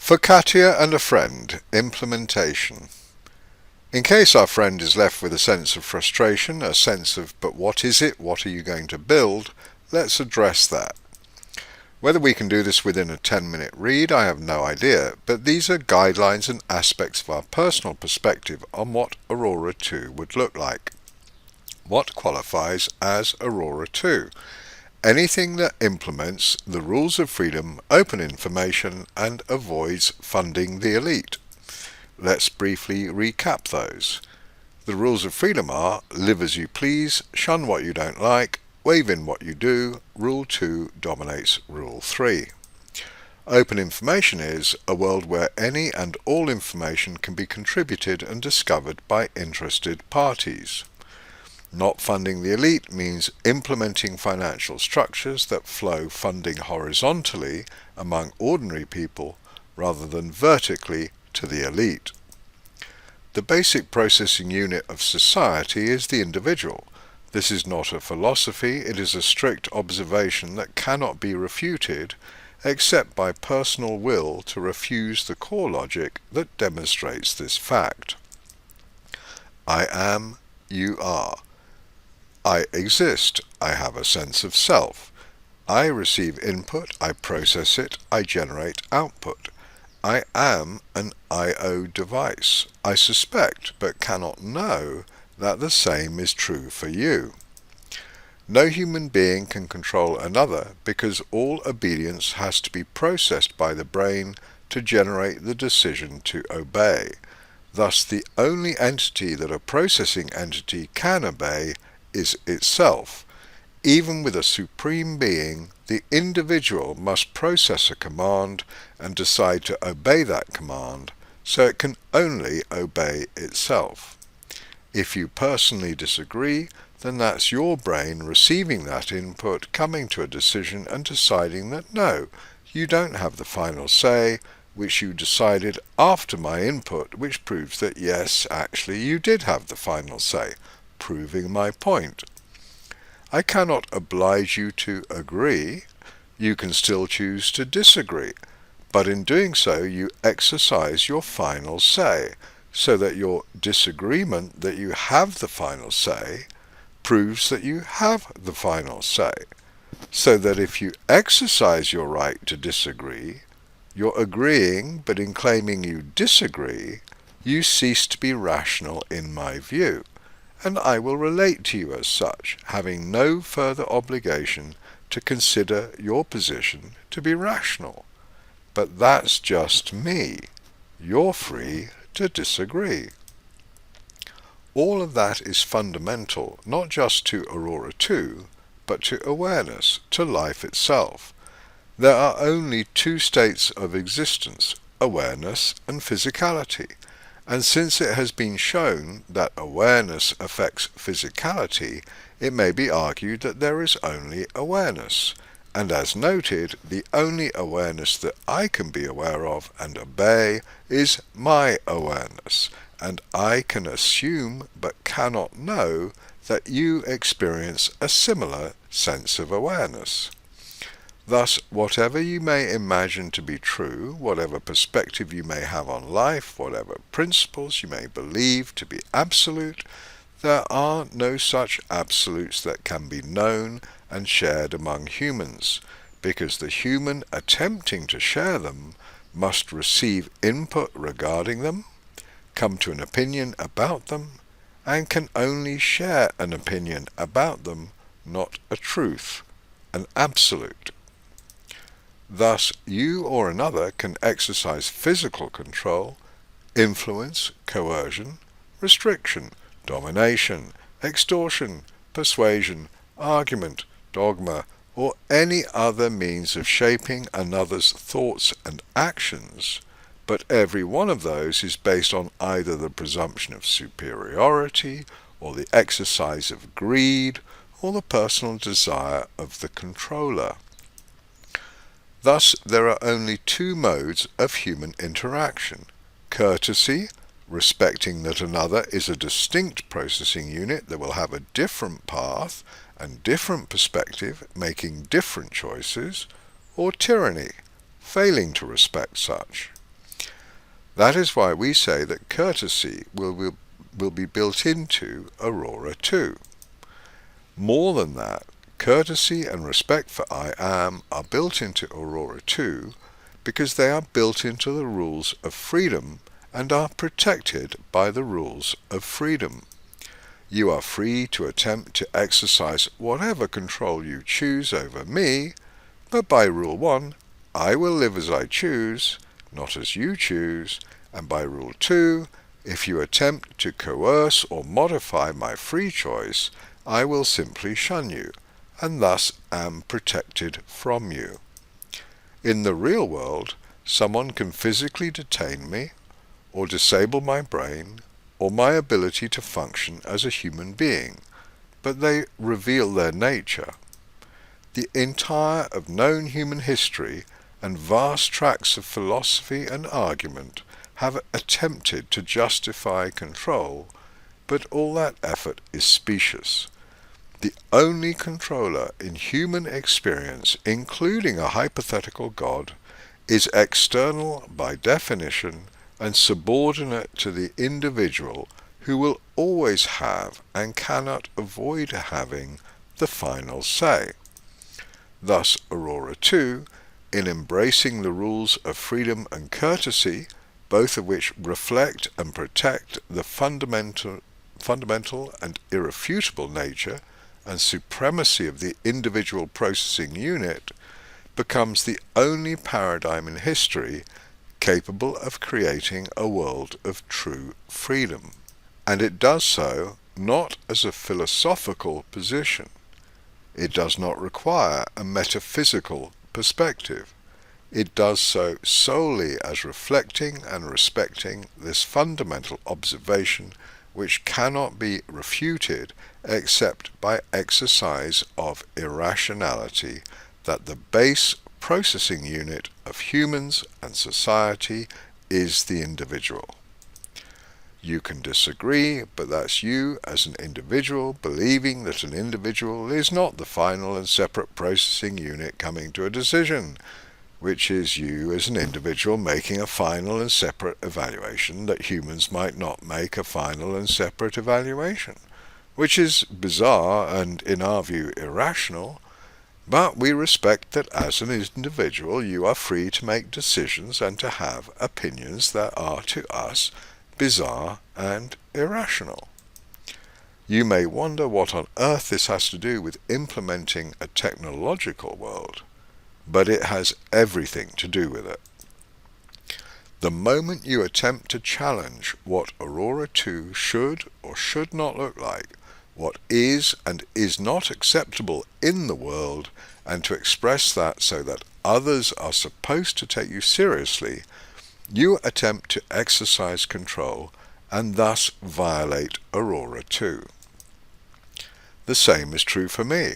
For Katia and a friend, implementation. In case our friend is left with a sense of frustration, a sense of, but what is it, what are you going to build, let's address that. Whether we can do this within a 10-minute read, I have no idea, but these are guidelines and aspects of our personal perspective on what Aurora 2 would look like. What qualifies as Aurora 2? Anything that implements the rules of freedom, open information, and avoids funding the elite. Let's briefly recap those. The rules of freedom are: live as you please, shun what you don't like, wave in what you do. Rule 2 dominates Rule 3. Open information is a world where any and all information can be contributed and discovered by interested parties. Not funding the elite means implementing financial structures that flow funding horizontally among ordinary people rather than vertically to the elite. The basic processing unit of society is the individual. This is not a philosophy, it is a strict observation that cannot be refuted except by personal will to refuse the core logic that demonstrates this fact. I am, you are. I exist, I have a sense of self. I receive input, I process it, I generate output. I am an I/O device. I suspect, but cannot know, that the same is true for you. No human being can control another because all obedience has to be processed by the brain to generate the decision to obey. Thus, the only entity that a processing entity can obey is itself. Even with a supreme being, the individual must process a command and decide to obey that command, so it can only obey itself. If you personally disagree, then that's your brain receiving that input, coming to a decision and deciding that no, you don't have the final say, which you decided after my input, which proves that yes, actually you did have the final say, proving my point. I cannot oblige you to agree. You can still choose to disagree, but in doing so you exercise your final say, so that your disagreement that you have the final say proves that you have the final say, so that if you exercise your right to disagree, you're agreeing, but in claiming you disagree, you cease to be rational in my view, and I will relate to you as such, having no further obligation to consider your position to be rational. But that's just me. You're free to disagree. All of that is fundamental, not just to Aurora 2, but to awareness, to life itself. There are only two states of existence, awareness and physicality. And since it has been shown that awareness affects physicality, it may be argued that there is only awareness. And as noted, the only awareness that I can be aware of and obey is my awareness, and I can assume but cannot know that you experience a similar sense of awareness. Thus, whatever you may imagine to be true, whatever perspective you may have on life, whatever principles you may believe to be absolute, there are no such absolutes that can be known and shared among humans, because the human attempting to share them must receive input regarding them, come to an opinion about them, and can only share an opinion about them, not a truth, an absolute. Thus, you or another can exercise physical control, influence, coercion, restriction, domination, extortion, persuasion, argument, dogma, or any other means of shaping another's thoughts and actions, but every one of those is based on either the presumption of superiority, or the exercise of greed, or the personal desire of the controller. Thus, there are only two modes of human interaction: courtesy, respecting that another is a distinct processing unit that will have a different path and different perspective, making different choices, or tyranny, failing to respect such. That is why we say that courtesy will be built into Aurora 2. More than that, courtesy and respect for I am are built into Aurora 2 because they are built into the rules of freedom and are protected by the rules of freedom. You are free to attempt to exercise whatever control you choose over me, but by Rule 1, I will live as I choose, not as you choose, and by Rule 2, if you attempt to coerce or modify my free choice, I will simply shun you, and thus am protected from you. In the real world, someone can physically detain me, or disable my brain, or my ability to function as a human being, but they reveal their nature. The entire of known human history and vast tracts of philosophy and argument have attempted to justify control, but all that effort is specious. The only controller in human experience, including a hypothetical God, is external by definition and subordinate to the individual, who will always have and cannot avoid having the final say. Thus Aurora 2, in embracing the rules of freedom and courtesy, both of which reflect and protect the fundamental and irrefutable nature and supremacy of the individual processing unit, becomes the only paradigm in history capable of creating a world of true freedom. And it does so not as a philosophical position. It does not require a metaphysical perspective. It does so solely as reflecting and respecting this fundamental observation, which cannot be refuted except by exercise of irrationality, that the base processing unit of humans and society is the individual. You can disagree, but that's you as an individual believing that an individual is not the final and separate processing unit coming to a decision, which is you as an individual making a final and separate evaluation that humans might not make a final and separate evaluation, which is bizarre and, in our view, irrational, but we respect that as an individual you are free to make decisions and to have opinions that are to us bizarre and irrational. You may wonder what on earth this has to do with implementing a technological world, but it has everything to do with it. The moment you attempt to challenge what Aurora 2 should or should not look like, what is and is not acceptable in the world, and to express that so that others are supposed to take you seriously, you attempt to exercise control and thus violate Aurora 2. The same is true for me.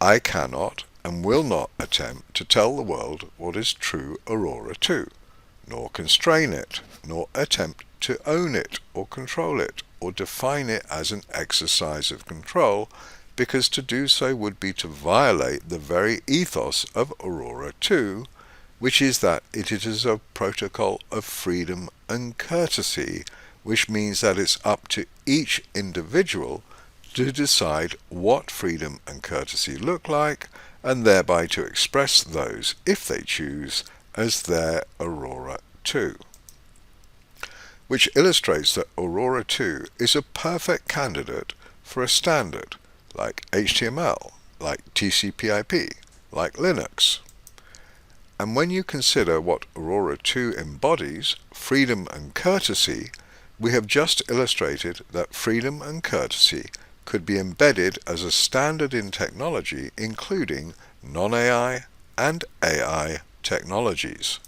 I cannot and will not attempt to tell the world what is true Aurora 2, nor constrain it, nor attempt to own it or control it, or define it as an exercise of control, because to do so would be to violate the very ethos of Aurora 2, which is that it is a protocol of freedom and courtesy, which means that it's up to each individual to decide what freedom and courtesy look like, and thereby to express those, if they choose, as their Aurora 2. Which illustrates that Aurora 2 is a perfect candidate for a standard, like HTML, like TCP/IP, like Linux. And when you consider what Aurora 2 embodies, freedom and courtesy, we have just illustrated that freedom and courtesy could be embedded as a standard in technology, including non-AI and AI technologies.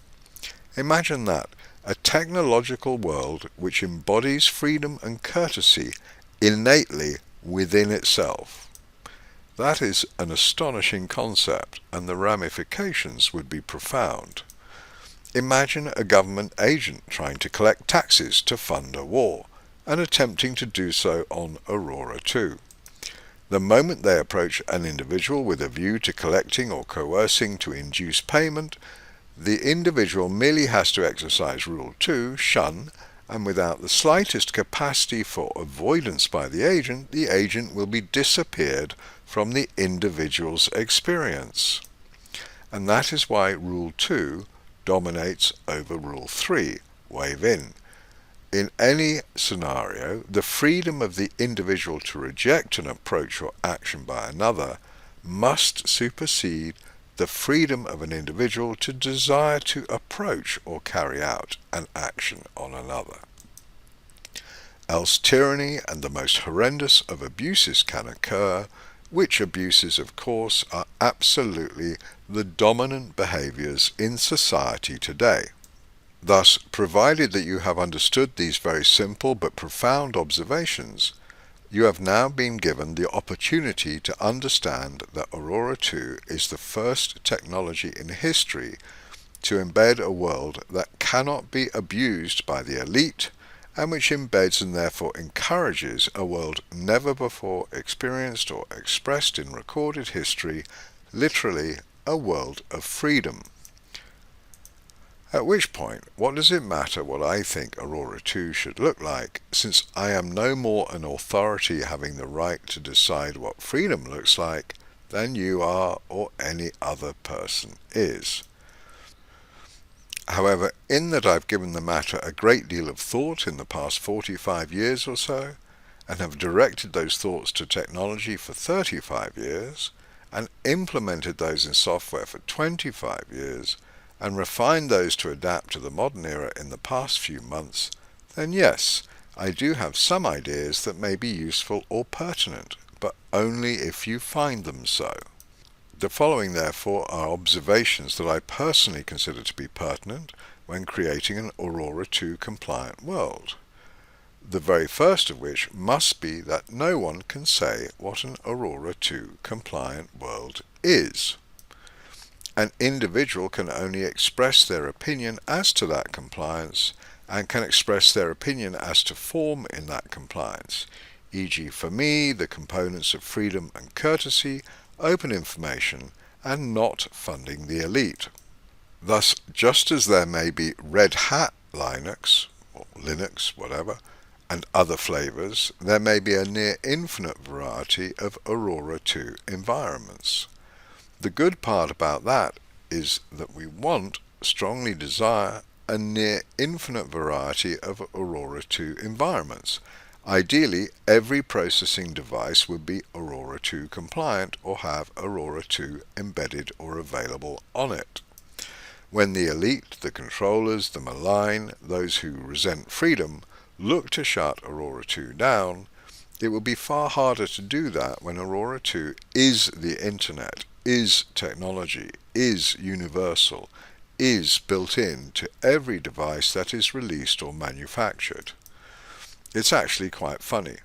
Imagine that, a technological world which embodies freedom and courtesy innately within itself. That is an astonishing concept, and the ramifications would be profound. Imagine a government agent trying to collect taxes to fund a war, and attempting to do so on Aurora 2. The moment they approach an individual with a view to collecting or coercing to induce payment, The individual merely has to exercise Rule 2, shun, and without the slightest capacity for avoidance by the agent will be disappeared from the individual's experience. And that is why Rule 2 dominates over Rule 3, wave in. In any scenario, the freedom of the individual to reject an approach or action by another must supersede the freedom of an individual to desire to approach or carry out an action on another. Else tyranny and the most horrendous of abuses can occur, which abuses, of course, are absolutely the dominant behaviours in society today. Thus, provided that you have understood these very simple but profound observations, you have now been given the opportunity to understand that Aurora 2 is the first technology in history to embed a world that cannot be abused by the elite, and which embeds and therefore encourages a world never before experienced or expressed in recorded history, literally a world of freedom. At which point, what does it matter what I think Aurora 2 should look like, since I am no more an authority having the right to decide what freedom looks like than you are or any other person is. However, in that I've given the matter a great deal of thought in the past 45 years or so, and have directed those thoughts to technology for 35 years, and implemented those in software for 25 years, and refined those to adapt to the modern era in the past few months, then yes, I do have some ideas that may be useful or pertinent, but only if you find them so. The following, therefore, are observations that I personally consider to be pertinent when creating an Aurora 2 compliant world. The very first of which must be that no one can say what an Aurora 2 compliant world is. An individual can only express their opinion as to that compliance, and can express their opinion as to form in that compliance, e.g. for me, the components of freedom and courtesy, open information, and not funding the elite. Thus, just as there may be Red Hat Linux, or Linux, whatever, and other flavors, there may be a near infinite variety of Aurora 2 environments. The good part about that is that we strongly desire, a near infinite variety of Aurora 2 environments. Ideally, every processing device would be Aurora 2 compliant or have Aurora 2 embedded or available on it. When the elite, the controllers, the malign, those who resent freedom, look to shut Aurora 2 down, it will be far harder to do that when Aurora 2 is the Internet, is technology, is universal, is built in to every device that is released or manufactured. It's actually quite funny.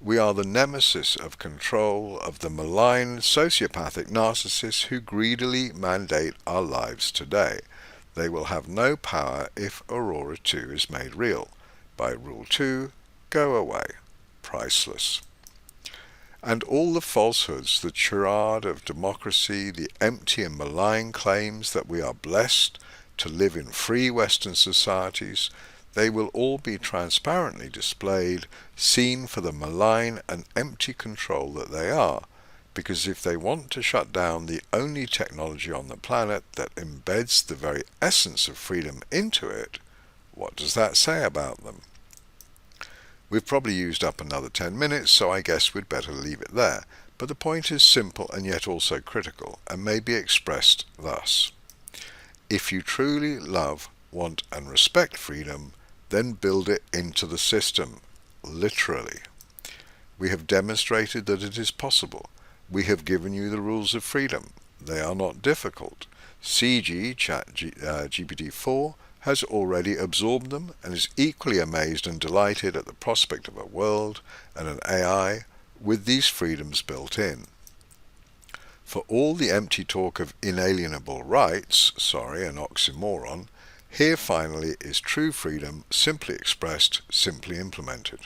We are the nemesis of control of the malign sociopathic narcissists who greedily mandate our lives today. They will have no power if Aurora 2 is made real. By Rule 2, go away. Priceless. And all the falsehoods, the charade of democracy, the empty and malign claims that we are blessed to live in free Western societies, they will all be transparently displayed, seen for the malign and empty control that they are, because if they want to shut down the only technology on the planet that embeds the very essence of freedom into it, what does that say about them? We've probably used up another 10 minutes, so I guess we'd better leave it there, but the point is simple and yet also critical, and may be expressed thus. If you truly love, want and respect freedom, then build it into the system, literally. We have demonstrated that it is possible. We have given you the rules of freedom. They are not difficult. CG, GPT-4, has already absorbed them and is equally amazed and delighted at the prospect of a world and an AI with these freedoms built in. For all the empty talk of inalienable rights, an oxymoron, here finally is true freedom, simply expressed, simply implemented.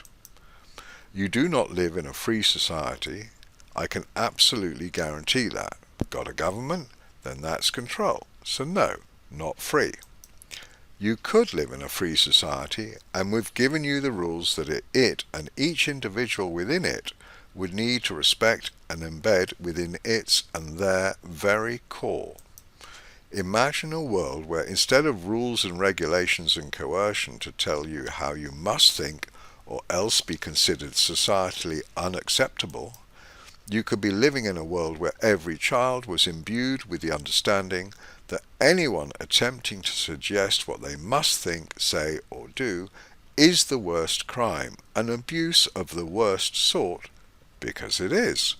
You do not live in a free society. I can absolutely guarantee that. Got a government? Then that's control. So no, not free. You could live in a free society, and we've given you the rules that it and each individual within it would need to respect and embed within its and their very core. Imagine a world where instead of rules and regulations and coercion to tell you how you must think or else be considered societally unacceptable, you could be living in a world where every child was imbued with the understanding that anyone attempting to suggest what they must think, say or do is the worst crime, an abuse of the worst sort, because it is.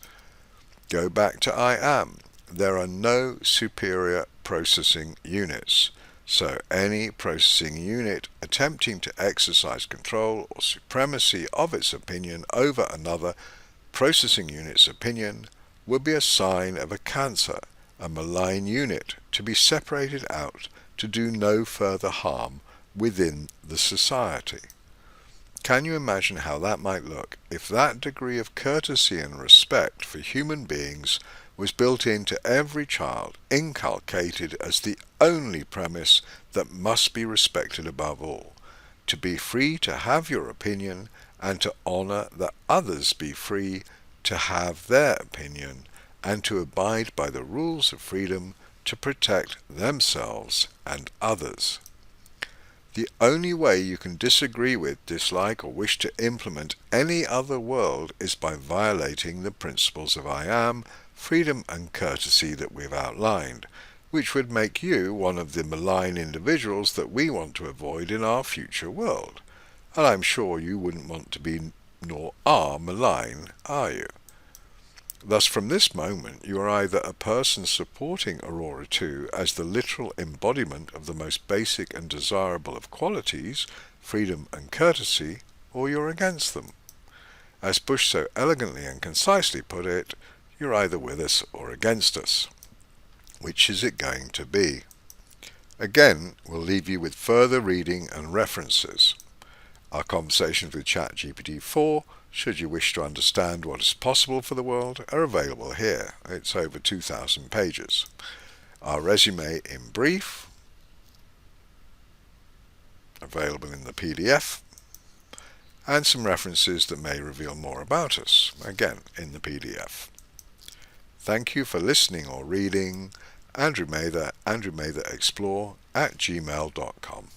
Go back to I am. There are no superior processing units, so any processing unit attempting to exercise control or supremacy of its opinion over another processing unit's opinion would be a sign of a cancer, a malign unit to be separated out to do no further harm within the society. Can you imagine how that might look if that degree of courtesy and respect for human beings was built into every child, inculcated as the only premise that must be respected above all, to be free to have your opinion and to honour that others be free to have their opinion and to abide by the rules of freedom to protect themselves and others. The only way you can disagree with, dislike, or wish to implement any other world is by violating the principles of I am, freedom and courtesy that we've outlined, which would make you one of the malign individuals that we want to avoid in our future world. And I'm sure you wouldn't want to be nor are malign, are you? Thus from this moment you are either a person supporting Au2 as the literal embodiment of the most basic and desirable of qualities, freedom and courtesy, or you're against them. As Bush so elegantly and concisely put it, you're either with us or against us. Which is it going to be? Again, we'll leave you with further reading and references. Our conversations with ChatGPT-4, should you wish to understand what is possible for the world, are available here. It's over 2,000 pages. Our resume in brief, available in the PDF, and some references that may reveal more about us, again in the PDF. Thank you for listening or reading. Andrew Mather, andrewmatherexplore@gmail.com.